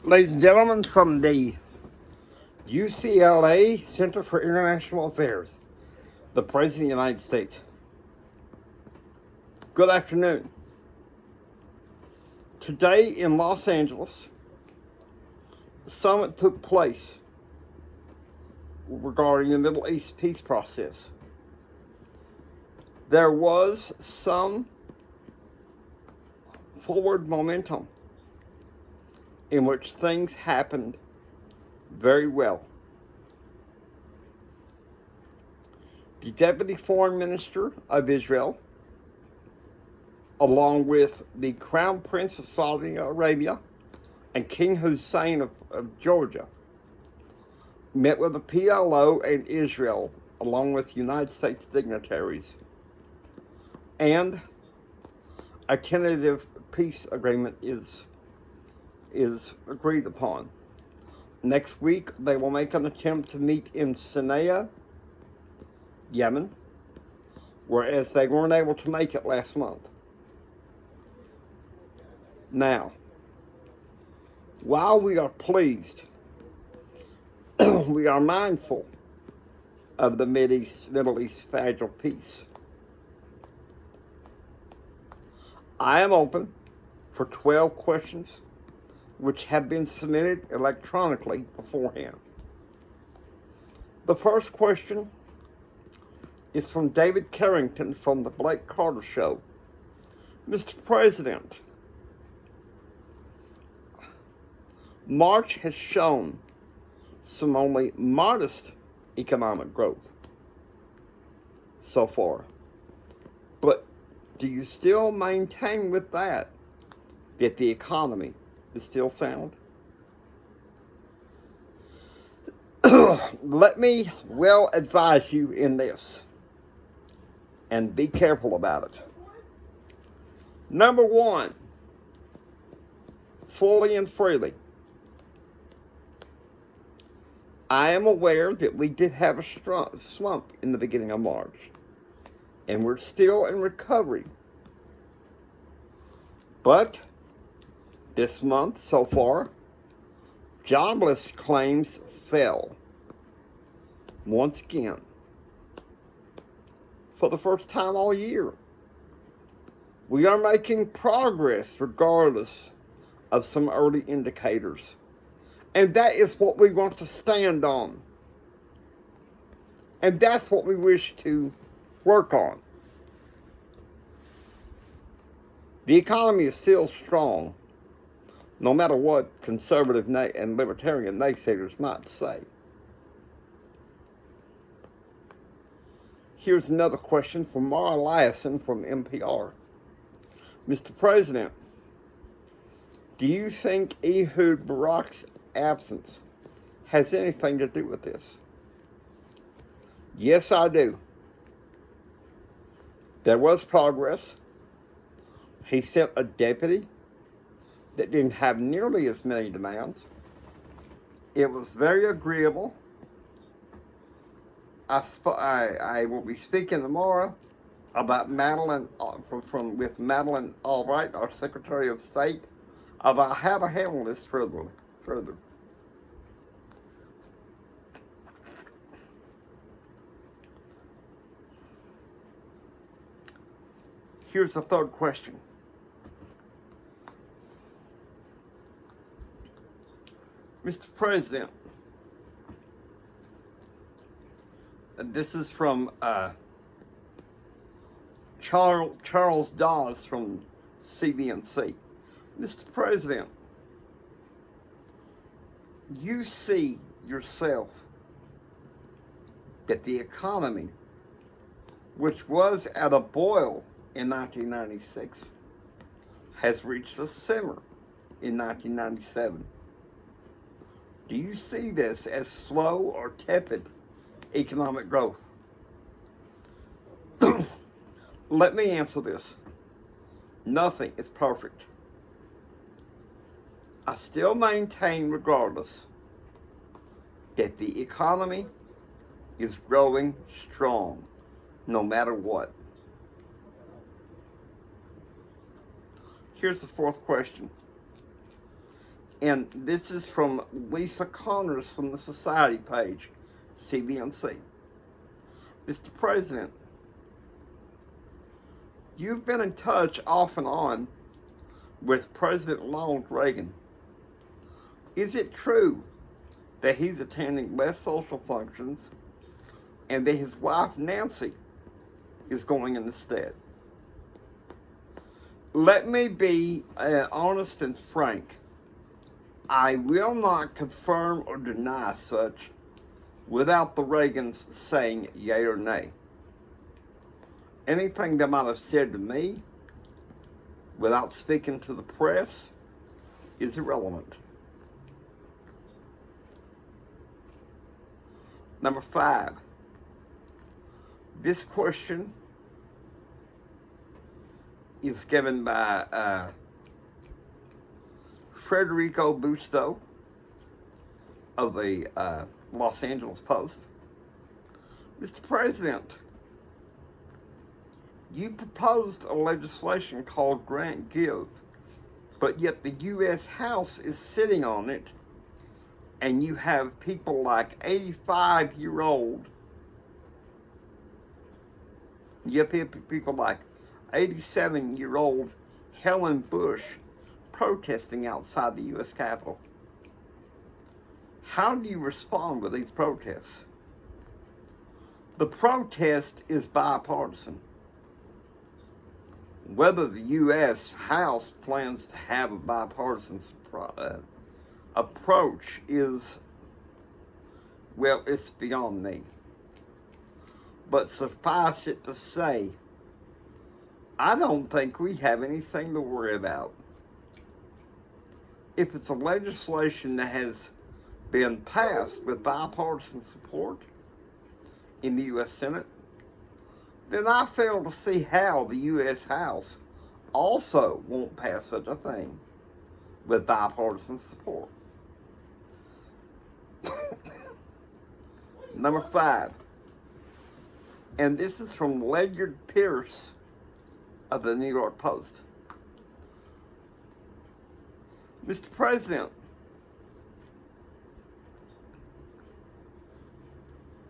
Ladies and gentlemen, from the UCLA Center for International Affairs, the President of the United States. Good afternoon. Today in Los Angeles, the summit took place regarding the Middle East peace process. There was some forward momentum in which things happened very well. The Deputy Foreign Minister of Israel, along with the Crown Prince of Saudi Arabia and King Hussein of Georgia, met with the PLO and Israel, along with United States dignitaries, and a tentative peace agreement is agreed upon. Next week, they will make an attempt to meet in Sana'a, Yemen, whereas they weren't able to make it last month. Now, while we are pleased, we are mindful of the Middle East fragile peace. I am open for 12 questions which have been submitted electronically beforehand. The first question is from David Carrington from the Blake Carter Show. Mr. President, March has shown some only modest economic growth so far. But do you still maintain with that the economy is still sound? Let me well advise you in this, and be careful about it. Number one, fully and freely, I am aware that we did have a slump in the beginning of March, and we're still in recovery. But this month so far, jobless claims fell once again for the first time all year. We are making progress regardless of some early indicators. And that is what we want to stand on. And that's what we wish to work on. The economy is still strong, no matter what conservative and libertarian naysayers might say. Here's another question from Mara Eliason from NPR. Mr. President, do you think Ehud Barak's absence has anything to do with this? Yes, I do. There was progress. He sent a deputy that didn't have nearly as many demands. It was very agreeable. I will be speaking tomorrow about Madeleine with Madeleine Albright, our Secretary of State, about how to handle this further. Here's the third question. Mr. President, this is from Charles Dawes from CBNC. Mr. President, you see yourself that the economy, which was at a boil in 1996, has reached a simmer in 1997. Do you see this as slow or tepid economic growth? Let me answer this. Nothing is perfect. I still maintain, regardless, that the economy is growing strong, no matter what. Here's the fourth question. And this is from Lisa Connors from the Society page, CBNC. Mr. President, you've been in touch off and on with President Ronald Reagan. Is it true that he's attending less social functions and that his wife Nancy is going instead? Let me be honest and frank. I will not confirm or deny such without the Reagans saying yea or nay. Anything they might have said to me without speaking to the press is irrelevant. Number 5. This question is given by Federico Busto of the Los Angeles Post. Mr. President, you proposed a legislation called Grant Give, but yet the U.S. House is sitting on it, and you have people like 85-year-old, you have people like 87-year-old Helen Bush protesting outside the U.S. Capitol. How do you respond with these protests? The protest is bipartisan. Whether the U.S. House plans to have a bipartisan approach is, well, it's beyond me. But suffice it to say, I don't think we have anything to worry about. If it's a legislation that has been passed with bipartisan support in the U.S. Senate, then I fail to see how the U.S. House also won't pass such a thing with bipartisan support. Number 5, and this is from Ledyard Pierce of the New York Post. Mr. President,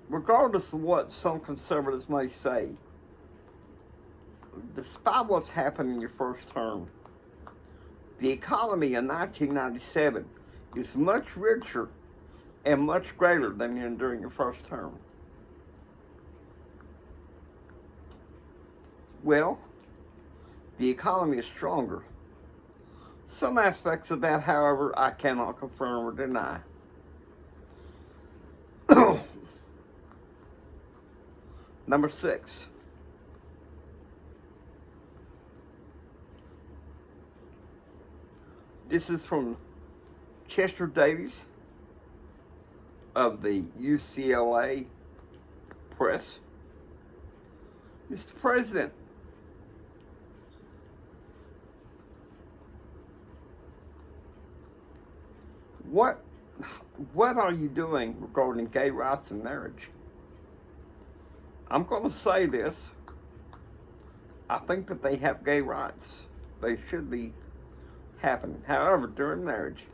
regardless of what some conservatives may say, despite what's happened in your first term, the economy in 1997 is much richer and much greater than during your first term. Well, the economy is stronger. Some aspects of that, however, I cannot confirm or deny. Number 6. This is from Chester Davies of the UCLA Press. Mr. President, what are you doing regarding gay rights and marriage? I'm going to say this. I think that they have gay rights. They should be happening. However, during marriage,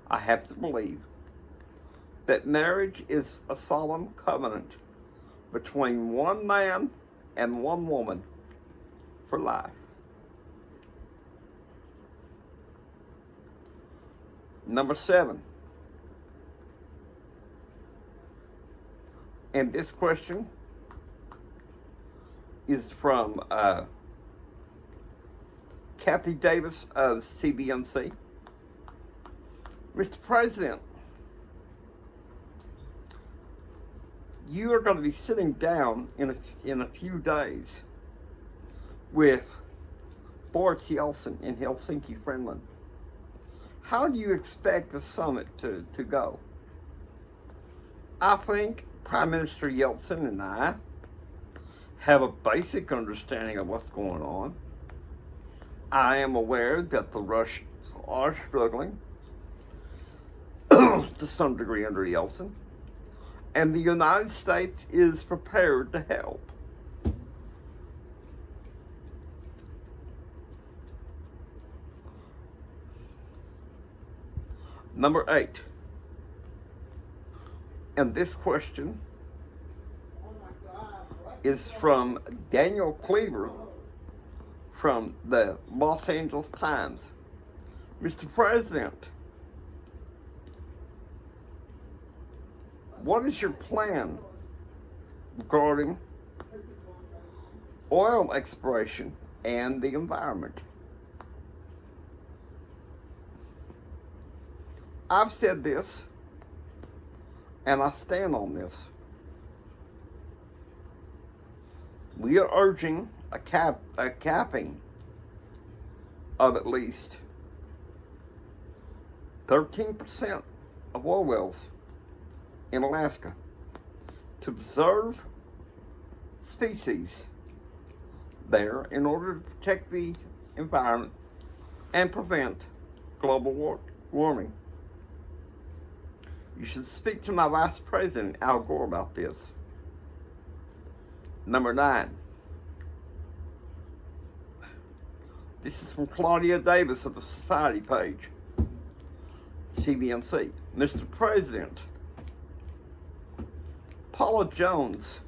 I have to believe that marriage is a solemn covenant between one man and one woman for life. Number 7. And this question is from Kathy Davis of CBNC. Mr. President, you are going to be sitting down in a few days with Boris Yeltsin in Helsinki, Finland. How do you expect the summit to go? I think Prime Minister Yeltsin and I have a basic understanding of what's going on. I am aware that the Russians are struggling to some degree under Yeltsin, and the United States is prepared to help. Number 8. And this question is from Daniel Cleaver from the Los Angeles Times. Mr. President, what is your plan regarding oil exploration and the environment? I've said this, and I stand on this. We are urging a capping of at least 13% of oil wells in Alaska to preserve species there in order to protect the environment and prevent global warming. You should speak to my Vice President, Al Gore, about this. Number 9. This is from Claudia Davis of the Society page, CBMC. Mr. President, Paula Jones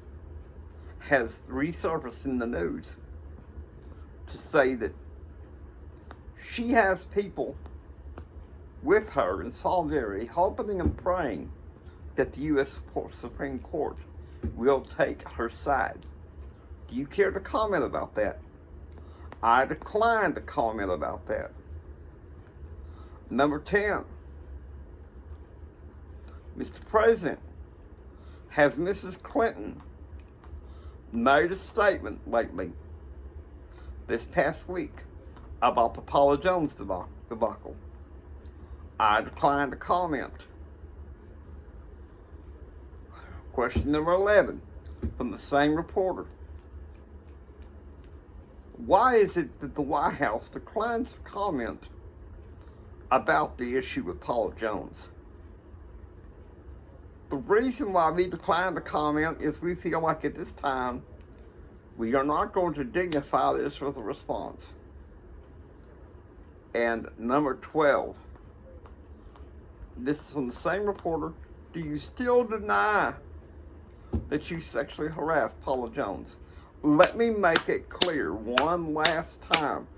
has resurfaced in the news to say that she has people with her in solidarity, hoping and praying that the U.S. Supreme Court will take her side. Do you care to comment about that? I decline to comment about that. Number 10. Mr. President, has Mrs. Clinton made a statement lately, this past week, about the Paula Jones debacle? I decline to comment. Question number 11 from the same reporter. Why is it that the White House declines to comment about the issue with Paula Jones? The reason why we decline to comment is we feel like at this time we are not going to dignify this with a response. And number 12. This is from the same reporter. Do you still deny that you sexually harassed Paula Jones? Let me make it clear one last time.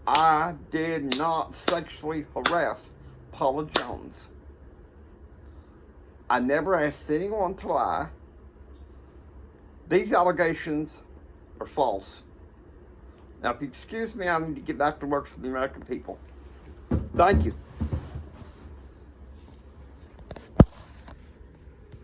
I did not sexually harass Paula Jones. I never asked anyone to lie. These allegations are false. Now, if you excuse me, I need to get back to work for the American people. Thank you.